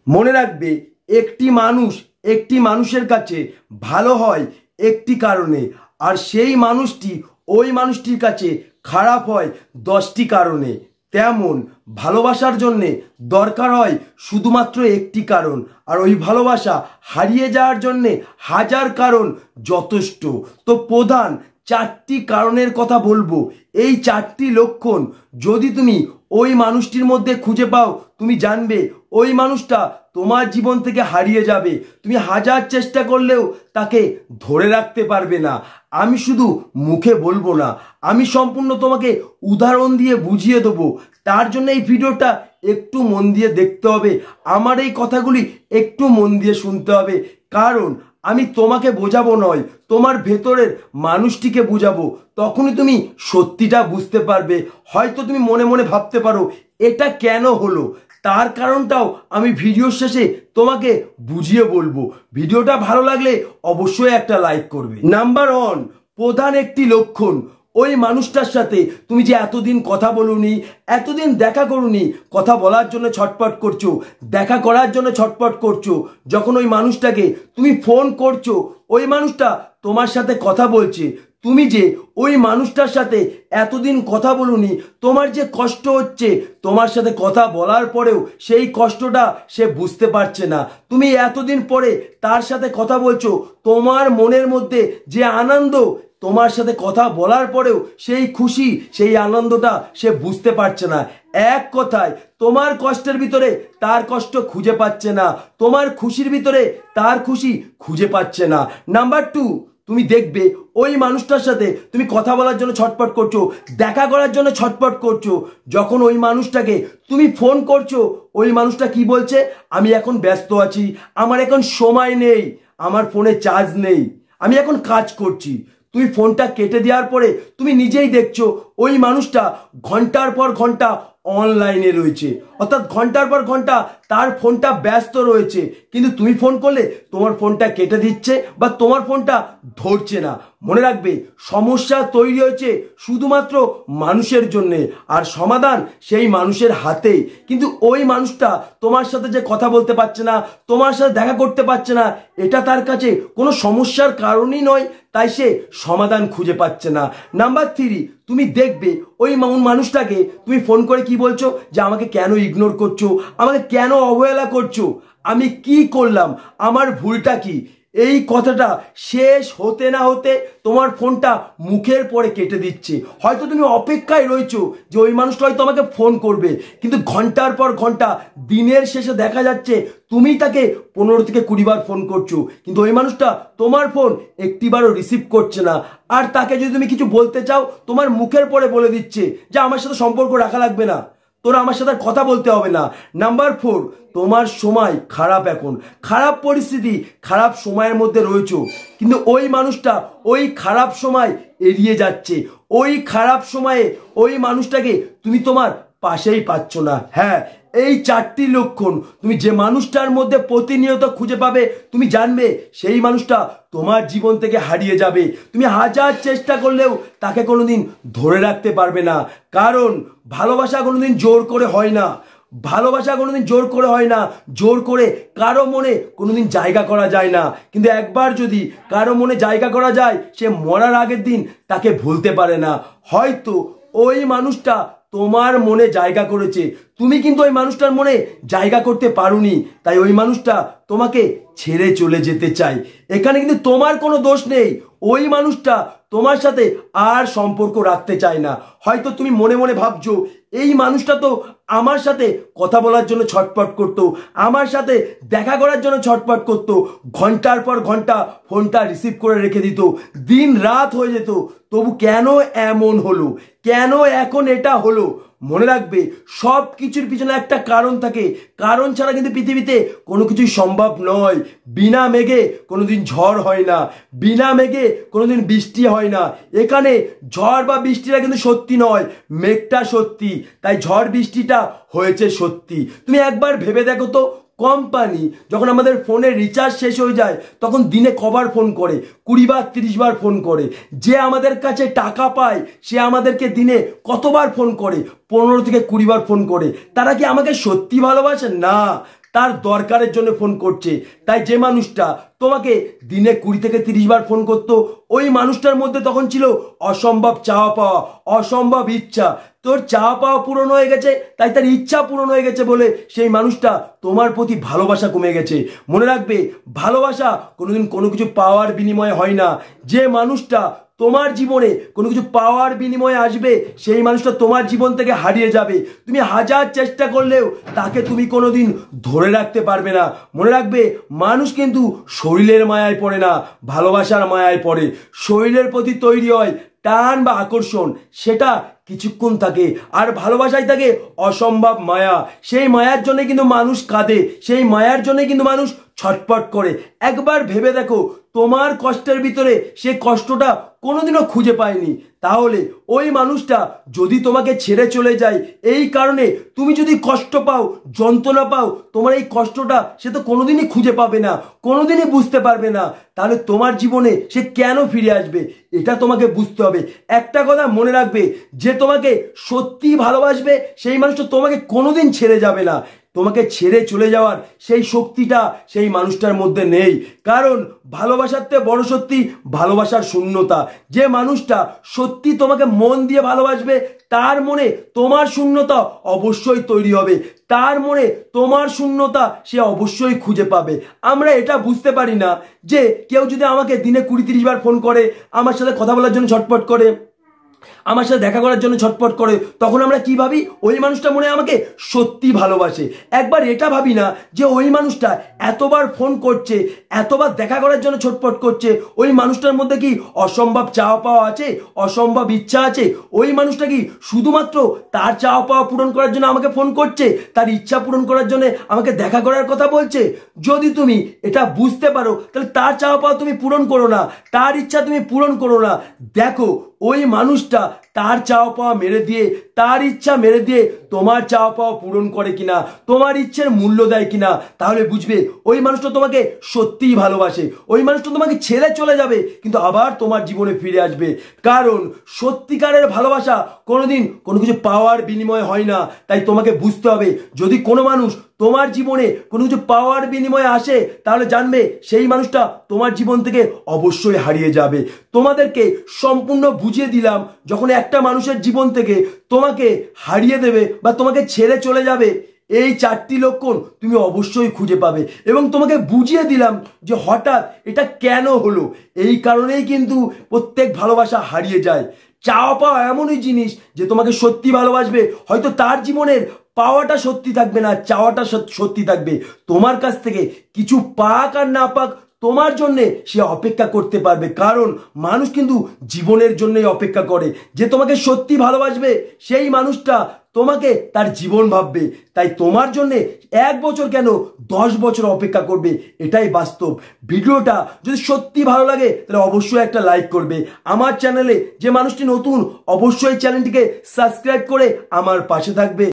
মনে রাখবে, একটি মানুষের কাছে ভালো হয় একটি কারণে, আর সেই মানুষটি ওই মানুষটির কাছে খারাপ হয় 10টি কারণে। তেমন ভালোবাসার জন্যে দরকার হয় শুধুমাত্র একটি কারণ, আর ওই ভালোবাসা হারিয়ে যাওয়ার জন্যে হাজার কারণ যথেষ্ট। তো প্রধান 4টি কারণের কথা বলবো। এই 4টি লক্ষণ যদি তুমি ওই মানুষটির মধ্যে খুঁজে পাও, তুমি জানবে ওই মানুষটা তোমার জীবন থেকে হারিয়ে যাবে। তুমি হাজার চেষ্টা করলেও তাকে ধরে রাখতে পারবে না। আমি শুধু মুখে বলবো না, আমি সম্পূর্ণ তোমাকে উদাহরণ দিয়ে বুঝিয়ে দেবো। তার জন্য এই ভিডিওটা একটু মন দিয়ে দেখতে হবে, আমার এই কথাগুলি একটু মন দিয়ে শুনতে হবে। কারণ আমি তোমাকে বোঝাবো নয়, তোমার ভেতরের মানুষটিকে বুঝাবো। তখনই তুমি সত্যিটা বুঝতে পারবে। হয়তো তুমি মনে মনে ভাবতে পারো এটা কেন হলো, তার কারণটাও আমি ভিডিওর শেষে তোমাকে বুঝিয়ে বলবো। ভিডিওটা ভালো লাগলে অবশ্যই একটা লাইক করবে। নাম্বার 1, প্রধান একটি লক্ষণ, ওই মানুষটার সাথে তুমি যে এতদিন কথা বলুনি, এতদিন দেখা করুনি, কথা বলার জন্য ছটপট করছো, দেখা করার জন্য ছটপট করছো। যখন ওই মানুষটাকে তুমি ফোন করছো, ওই মানুষটা তোমার সাথে কথা বলছে, তুমি যে ওই মানুষটার সাথে এতদিন কথা বলুনি, তোমার যে কষ্ট হচ্ছে, তোমার সাথে কথা বলার পরেও সেই কষ্টটা সে বুঝতে পারছে না। তুমি এতদিন পরে তার সাথে কথা বলছো, তোমার মনের মধ্যে যে আনন্দ, তোমার সাথে কথা বলার পরেও সেই খুশি, সেই আনন্দটা সে বুঝতে পারছে না। এক কথায়, তোমার কষ্টের ভিতরে তার কষ্ট খুঁজে পাচ্ছে না, তোমার খুশির ভিতরে তার খুশি খুঁজে পাচ্ছে না। নাম্বার 2, তুমি দেখবে ওই মানুষটার সাথে তুমি কথা বলার জন্য ছটপট করছো, দেখা করার জন্য ছটপট করছো। যখন ওই মানুষটাকে তুমি ফোন করছো, ওই মানুষটা কি বলছে? আমি এখন ব্যস্ত আছি, আমার এখন সময় নেই, আমার ফোনে চার্জ নেই, আমি এখন কাজ করছি। তুমি ফোনটা কেটে দেওয়ার পরে তুমি নিজেই দেখছো ওই মানুষটা ঘন্টার পর ঘন্টা অনলাইনে রয়েছে, অর্থাৎ ঘন্টার পর ঘন্টা তার ফোনটা ব্যস্ত রয়েছে। কিন্তু তুমি ফোন করলে তোমার ফোনটা কেটে দিচ্ছে বা তোমার ফোনটা ধরছে না। মনে রাখবে, সমস্যা তৈরি হয়েছে শুধুমাত্র মানুষের জন্যে, আর সমাধান সেই মানুষের হাতে। কিন্তু ওই মানুষটা তোমার সাথে যে কথা বলতে পারছে না, তোমার সাথে দেখা করতে পারছে না, এটা তার কাছে কোনো সমস্যার কারণই নয়, তাই সে সমাধান খুঁজে পাচ্ছে না। নাম্বার 3, তুমি দেখবে ওই মানুষটাকে তুমি ফোন করে কি বলছো? যে আমাকে কেন ইগনোর করছো, আমাকে কেন অবহেলা করছো, আমি কি করলাম, আমার ভুলটা কি? এই কথাটা শেষ হতে না হতে তোমার ফোনটা মুখের পরে কেটে দিচ্ছে। হয়তো তুমি অপেক্ষায় রয়েছো যে ওই মানুষটা হয়তো আমাকে ফোন করবে, কিন্তু ঘন্টার পর ঘন্টা দিনের শেষে দেখা যাচ্ছে তুমি তাকে 15 থেকে 20 বার ফোন করছো, কিন্তু ওই মানুষটা তোমার ফোন একটিবারও রিসিভ করছে না। আর তাকে যদি তুমি কিছু বলতে চাও, তোমার মুখের পরে বলে দিচ্ছে যে আমার সাথে সম্পর্ক রাখা লাগবে না, তোরা আমার সাথে কথা বলতে হবে না। নাম্বার 4, তোমার সময় খারাপ, এখন খারাপ পরিস্থিতি, খারাপ সময়ের মধ্যে রয়েছো, কিন্তু ওই মানুষটা ওই খারাপ সময় এড়িয়ে যাচ্ছে। ওই খারাপ সময়ে ওই মানুষটাকে তুমি তোমার পাশেই পাচ্ছ না। হ্যাঁ, এই 4টি লক্ষণ তুমি যে মানুষটার মধ্যে প্রতিনিয়ত খুঁজে পাবে, তুমি জানবে সেই মানুষটা তোমার জীবন থেকে হারিয়ে যাবে। তুমি হাজার চেষ্টা করলেও তাকে কোনোদিন ধরে রাখতে পারবে না। কারণ ভালোবাসা কোনোদিন জোর করে হয় না, ভালোবাসা কোনোদিন জোর করে হয় না, জোর করে কারো মনে কোনোদিন জায়গা করা যায় না। কিন্তু একবার যদি কারো মনে জায়গা করা যায়, সে মরার আগের দিন তাকে ভুলতে পারে না। হয়তো ওই মানুষটা তোমার মনে জায়গা করেছে, তুমি কিন্তু ওই মানুষটার মনে জায়গা করতে পারোনি, তাই ওই মানুষটা তোমাকে ছেড়ে চলে যেতে চায়। এখানে কিন্তু তোমার কোনো দোষ নেই, ওই মানুষটা তোমার সাথে আর সম্পর্ক রাখতে চায় না। হয়তো তুমি মনে মনে ভাবছো এই মানুষটা তো আমার সাথে কথা বলার জন্য ছটপট করতো, আমার সাথে দেখা করার জন্য ছটপট করতো, ঘন্টার পর ঘন্টা ফোনটা রিসিভ করে রেখে দিত, দিন রাত হয়ে যেত, তবু কেন এমন হলো, কেন এখন এটা হলো? মনে রাখবে, সব কিছুর পিছনে একটা কারণ থাকে, কারণ ছাড়া কিন্তু পৃথিবীতে কোনো কিছুই সম্ভব নয়। বিনা মেঘে কোনোদিন ঝড় হয় না, বিনা মেঘে কোনোদিন বৃষ্টি হয় না। এখানে ঝড় বা বৃষ্টিটা কিন্তু সত্যি নয়, মেঘটা সত্যি, তাই ঝড় বৃষ্টিটা হয়েছে সত্যি। তুমি একবার ভেবে দেখো তো, কোম্পানি যখন আমাদের ফোনের রিচার্জ শেষ হয়ে যায়, তখন দিনে কবার ফোন করে? 20 বার 30 বার ফোন করে। যে আমাদের কাছে টাকা পায়, সে আমাদেরকে দিনে কতবার ফোন করে? 15 থেকে 20 বার ফোন করে। তারা কি আমাকে সত্যি ভালোবাসে? না, তার দরকারের জন্য ফোন করছে। তাই যে মানুষটা তোমাকে দিনে 20 থেকে 30 বার ফোন করতো, ওই মানুষটার মধ্যে তখন ছিল অসম্ভব চাওয়া পাওয়া, অসম্ভব ইচ্ছা। তোর চাওয়া পাওয়া পূরণ হয়ে গেছে, তাই তার ইচ্ছা পূরণ হয়ে গেছে বলে সেই মানুষটা তোমার প্রতি ভালোবাসা কমে গেছে। মনে রাখবে, ভালোবাসা কোনোদিন কোনো কিছু পাওয়ার বিনিময়ে হয় না। যে মানুষটা তোমার জীবনে কোনো কিছু পাওয়ার বিনিময়ে আসবে, সেই মানুষটা তোমার জীবন থেকে হারিয়ে যাবে। তুমি হাজার চেষ্টা করলেও তাকে তুমি কোনোদিন ধরে রাখতে পারবে না। মনে রাখবে, মানুষ কিন্তু শরীরের মায়ায় পড়ে না, ভালোবাসার মায়ায় পড়ে। শরীরের প্রতি তৈরি হয় টান বা আকর্ষণ, সেটা কিছুক্ষণ থাকে, আর ভালোবাসায় থাকে অসম্ভব মায়া। সেই মায়ার জন্য কিন্তু মানুষ কাঁদে, সেই মায়ার জন্য কিন্তু মানুষ ছটপট করে। একবার ভেবে দেখো, তোমার কষ্টের ভিতরে সে কষ্টটা কোনোদিনও খুঁজে পায়নি, তাহলে ওই মানুষটা যদি তোমাকে ছেড়ে চলে যায়, এই কারণে তুমি যদি কষ্ট পাও, যন্ত্রণা পাও, তোমার এই কষ্টটা সে তো কোনোদিনই খুঁজে পাবে না, কোনোদিনই বুঝতে পারবে না। তাহলে তোমার জীবনে সে কেন ফিরে আসবে, এটা তোমাকে বুঝতে হবে। একটা কথা মনে রাখবে, যে তোমাকে সত্যি ভালোবাসবে সেই মানুষটা তোমাকে কোনোদিন ছেড়ে যাবে না। তোমাকে ছেড়ে চলে যাওয়ার সেই শক্তিটা সেই মানুষটার মধ্যে নেই। কারণ ভালোবাসার থেকে বড় সত্যি ভালোবাসার শূন্যতা। যে মানুষটা সত্যি তোমাকে মন দিয়ে ভালোবাসবে, তার মনে তোমার শূন্যতা অবশ্যই তৈরি হবে, তার মনে তোমার শূন্যতা সে অবশ্যই খুঁজে পাবে। আমরা এটা বুঝতে পারি না যে কেউ যদি আমাকে দিনে 20-30 বার ফোন করে, আমার সাথে কথা বলার জন্য ছটপট করে, আমার সাথে দেখা করার জন্য ছটপট করে, তখন আমরা কি ভাবি, ওই মানুষটা মনে আমাকে সত্যি ভালোবাসে। একবার এটা ভাবি না যে ওই মানুষটা এতবার ফোন করছে, এতবার দেখা করার জন্য ছটপট করছে, ওই মানুষটার মধ্যে কি অসম্ভব চাওয়া পাওয়া আছে, অসম্ভব ইচ্ছা আছে? ওই মানুষটা কি শুধুমাত্র তার চাওয়া পাওয়া পূরণ করার জন্য আমাকে ফোন করছে, তার ইচ্ছা পূরণ করার জন্য আমাকে দেখা করার কথা বলছে? যদি তুমি এটা বুঝতে পারো, তাহলে তার চাওয়া পাওয়া তুমি পূরণ করো না, তার ইচ্ছা তুমি পূরণ করো না। দেখো, ওই মানুষটা তার চাওয়া পাওয়া মেরে দিয়ে, তার ইচ্ছা মেরে দিয়ে তোমার চাওয়া পাওয়া পূরণ করে কিনা, তোমার ইচ্ছের মূল্য দেয় কিনা, তাহলে বুঝবে ওই মানুষটা তোমাকে সত্যিই ভালোবাসে। ওই মানুষটা তোমাকে ছেড়ে চলে যাবে, কিন্তু আবার তোমার জীবনে ফিরে আসবে। কারণ সত্যিকারের ভালোবাসা কোনোদিন কোনো কিছু পাওয়ার বিনিময়ে হয় না। তাই তোমাকে বুঝতে হবে, যদি কোনো মানুষ তোমার জীবনে কোনো কিছু পাওয়ার বিনিময়ে আসে, তাহলে জানবে সেই মানুষটা তোমার জীবন থেকে অবশ্যই হারিয়ে যাবে। তোমাদেরকে সম্পূর্ণ বুঝিয়ে দিলাম, যখন একটা মানুষের জীবন থেকে তোমাকে হারিয়ে দেবে বা তোমাকে ছেড়ে চলে যাবে, এই 4টি লক্ষণ তুমি অবশ্যই খুঁজে পাবে। এবং তোমাকে বুঝিয়ে দিলাম যে হঠাৎ এটা কেন হলো। এই কারণেই কিন্তু প্রত্যেক ভালোবাসা হারিয়ে যায়। চাওয়া পাওয়া এমনই জিনিস যে তোমাকে সত্যি ভালোবাসবে, হয়তো তার জীবনের পাওয়াটা সত্যি থাকবে না, চাওয়াটা সত্যি থাকবে। তোমার কাছ থেকে কিছু পাক আর না পাক, তোমার জন্যে সে অপেক্ষা করতে পারবে। কারণ মানুষ কিন্তু জীবনের জন্যই অপেক্ষা করে। যে তোমাকে সত্যি ভালোবাসবে, সেই মানুষটা তোমাকে তার জীবন ভাববে। তাই তোমার জন্যে 1 বছর কেন 10 বছর অপেক্ষা করবে, এটাই বাস্তব। ভিডিওটা যদি সত্যি ভালো লাগে, তাহলে অবশ্যই একটা লাইক করবে। আমার চ্যানেলে যে মানুষটি নতুন, অবশ্যই চ্যানেলটিকে সাবস্ক্রাইব করে আমার পাশে থাকবে।